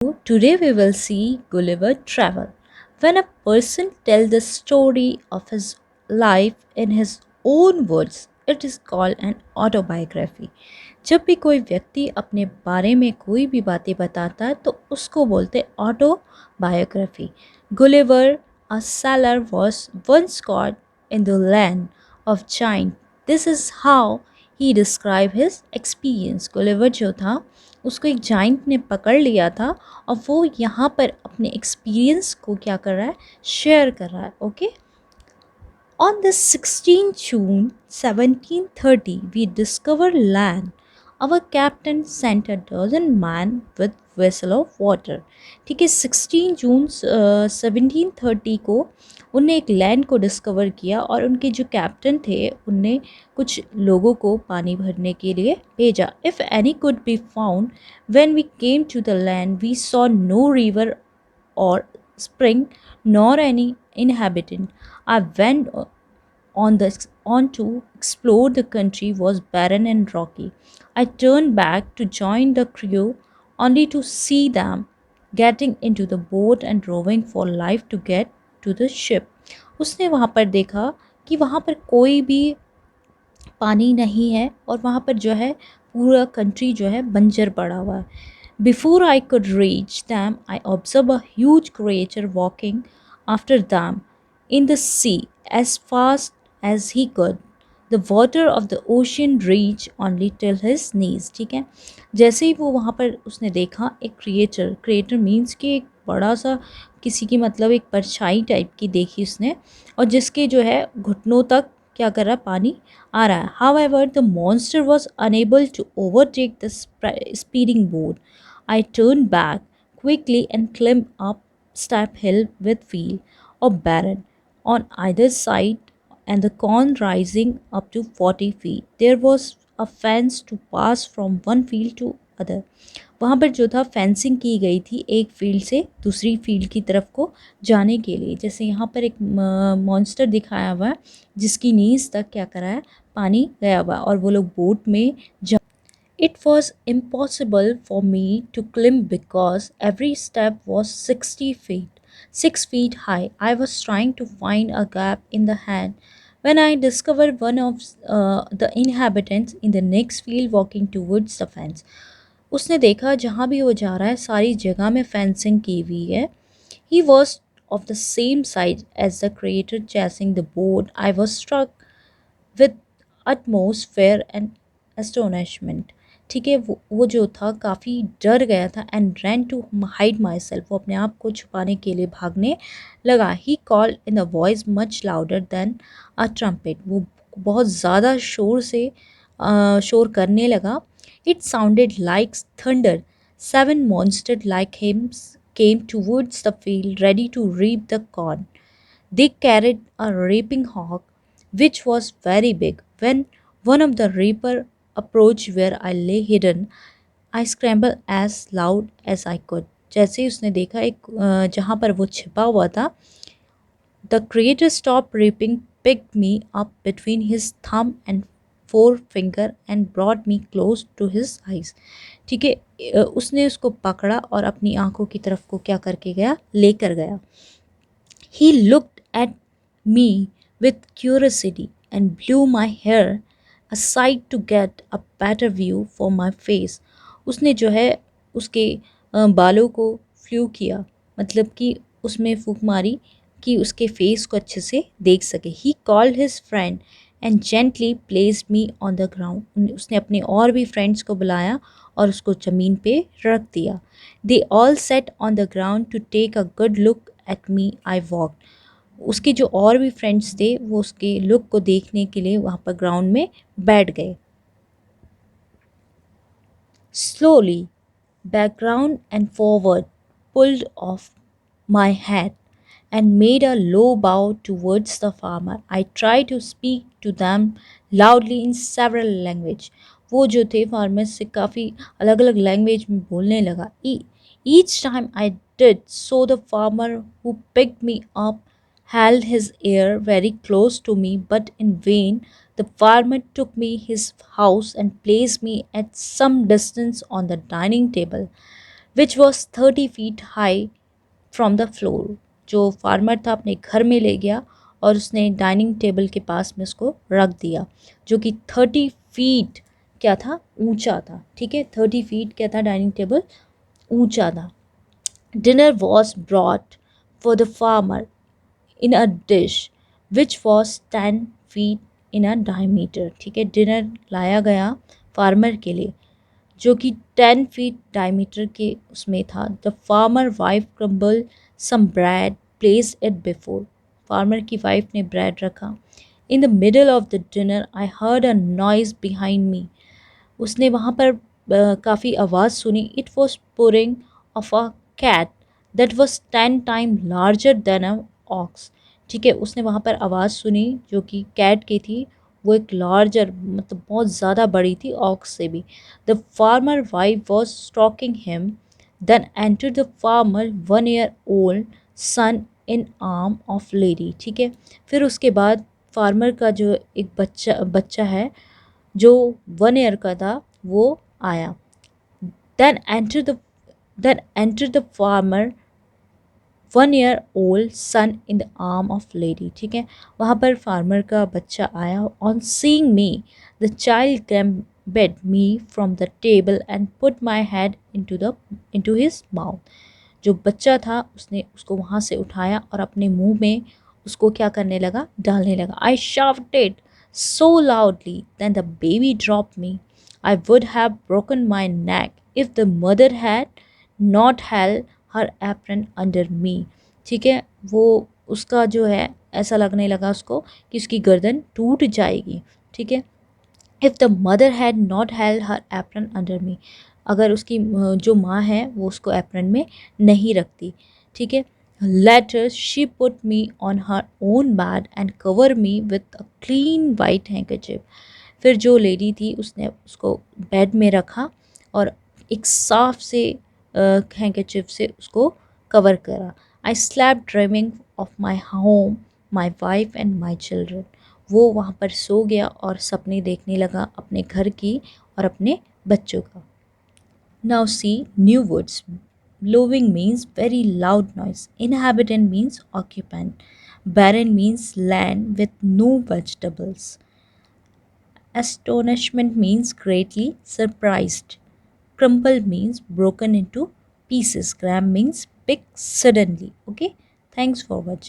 Today we will see Gulliver travel. When a person tells the story of his life in his own words, it is called an autobiography. जब भी कोई व्यक्ति अपने बारे में कोई भी बातें बताता है तो उसको बोलते autobiography. Gulliver, a sailor, was once caught in the land of giant. This is how he described his experience. Gulliver जो था उसको एक जाइंट ने पकड़ लिया था और वो यहाँ पर अपने एक्सपीरियंस को क्या कर रहा है, शेयर कर रहा है. Okay. On the 16th June 1730, we discovered land. Our captain sent a dozen men with vessel of water. ठीक है, 16 जून 1730 को उनने एक लैंड को डिस्कवर किया और उनके जो कैप्टन थे उनने कुछ लोगों को पानी भरने के लिए भेजा. If any could be found, when we came to the land, we saw no river or spring nor any inhabitant. I went on to explore the country was barren and rocky. I turned back to join the crew only to see them getting into the boat and rowing for life to get to the ship. उसने वहाँ पर देखा कि वहाँ पर कोई भी पानी नहीं है और वहाँ पर जो है पूरा कंट्री जो है बंजर पड़ा हुआ है. Before I could reach them, I observed a huge creature walking after them in the sea as fast as he could. The water of the ocean reached only till his knees. ठीक है, जैसे ही वो वहाँ पर उसने देखा एक creator means कि एक बड़ा सा किसी की मतलब एक परछाई टाइप की देखी उसने और जिसके जो है घुटनों तक क्या कर रहा है, पानी आ रहा है. However, the monster was unable to overtake the speeding boat. I turned back quickly and climbed up steep hill with field or barren on either side and the corn rising up to 40 feet. There was a fence to pass from one field to other. वहाँ पर जो था fencing की गई थी एक field से दूसरी फील्ड की तरफ को जाने के लिए. जैसे यहाँ पर एक मॉन्स्टर दिखाया हुआ है जिसकी नीज तक क्या करा है, पानी गया हुआ और वो लोग बोट में जा. It was impossible for me to climb because every step was 6 feet high. I was trying to find a gap in the hand when I discovered one of the inhabitants in the next field walking towards the fence. उसने देखा जहाँ भी वो जा रहा है सारी जगह में फेंसिंग की हुई है. He was of the same size as the creator chasing the boat. I was struck with utmost fear and astonishment. ठीक है, वो जो था काफ़ी डर गया था and ran to hide myself. वो अपने आप को छुपाने के लिए भागने लगा. He call in a voice much louder than a trumpet. वो बहुत ज़्यादा शोर से शोर करने लगा. It sounded like thunder. 7 monsters like him came towards the field ready to reap the corn. They carried a reaping hook which was very big. When one of the reaper approached where I lay hidden, I scrambled as loud as I could. जैसे ही उसने देखा एक जहाँ पर वो छिपा हुआ था, the creator stopped reaping, picked me up between his thumb and forefinger and brought me close to his eyes. ठीक है, उसने उसको पकड़ा और अपनी आंखों की तरफ को क्या करके गया, लेकर गया. He looked at me with curiosity and blew my hair aside to get a better view for my face. उसने जो है उसके बालों को फ्लू किया, मतलब कि उसमें फूंक मारी कि उसके फेस को अच्छे से देख सके. He called his friend and gently placed me on the ground. उसने अपने और भी फ्रेंड्स को बुलाया और उसको ज़मीन पे रख दिया. They all sat on the ground to take a good look at me. I walked. उसके जो और भी फ्रेंड्स थे वो उसके लुक को देखने के लिए वहाँ पर ग्राउंड में बैठ गए. Slowly, background and forward, pulled off my hat and made a low bow towards the farmer. I tried to speak to them loudly in several languages. वो जो थे फार्मर से काफ़ी अलग अलग लैंग्वेज में बोलने लगा. Each time I did so, the farmer who picked me up held his ear very close to me, but in vain. The farmer took me his house and placed me at some distance on the dining table. Which was 30 feet high from the floor. जो farmer था अपने घर में ले गया और उसने dining table के पास में उसको रख दिया, जो कि 30 फीट क्या था, ऊंचा था। ठीक है, 30 फीट क्या था, डाइनिंग टेबल ऊंचा था। Dinner was brought for the farmer in a dish which was 10 feet in a diameter. ठीक है, डिनर लाया गया फार्मर के लिए जो कि 10 फीट डायमीटर के उसमें था। The farmer wife crumble some bread place it before. Farmer की वाइफ ने ब्रेड रखा। In the middle of the dinner I heard a noise behind me. उसने वहाँ पर काफ़ी आवाज़ सुनी। It was purring of a cat that was 10 time larger than a ox. ठीक है, उसने वहाँ पर आवाज़ सुनी जो कि कैट की थी, वो एक लार्जर मतलब बहुत ज़्यादा बड़ी थी ऑक्स से भी। The farmer wife was stalking him then enter the farmer 1 year old son in arm of lady. ठीक है, फिर उसके बाद फार्मर का जो एक बच्चा बच्चा है जो 1 year का था वो आया। Then enter the then enter the farmer 1 year old son in the arm of lady. ठीक है, वहाँ पर फार्मर का बच्चा आया। On seeing me the child grabbed me from the table and put my head into his mouth. जो बच्चा था उसने उसको वहाँ से उठाया और अपने मुंह में उसको क्या करने लगा, डालने लगा। I shouted so loudly that the baby dropped me. I would have broken my neck if the mother had not held her apron under me. ठीक है, वो उसका जो है ऐसा लगने लगा उसको कि उसकी गर्दन टूट जाएगी। ठीक है, if the mother had not held her apron under मी, अगर उसकी जो माँ है वो उसको एप्रन में नहीं रखती। ठीक है, later she put me on her own bed and cover me with a clean white handkerchief. फिर जो लेडी थी उसने उसको बेड में रखा और एक साफ से हैंकरचिप से उसको कवर करा। I slap dreaming of my home, my wife and my children. वो वहाँ पर सो गया और सपने देखने लगा अपने घर की और अपने बच्चों का। Now see new words. Blowing means very loud noise. Inhabitant means occupant. Barren means land with no vegetables. Astonishment means greatly surprised. Crumple means broken into pieces. Gram means pick suddenly. Okay, thanks for watching.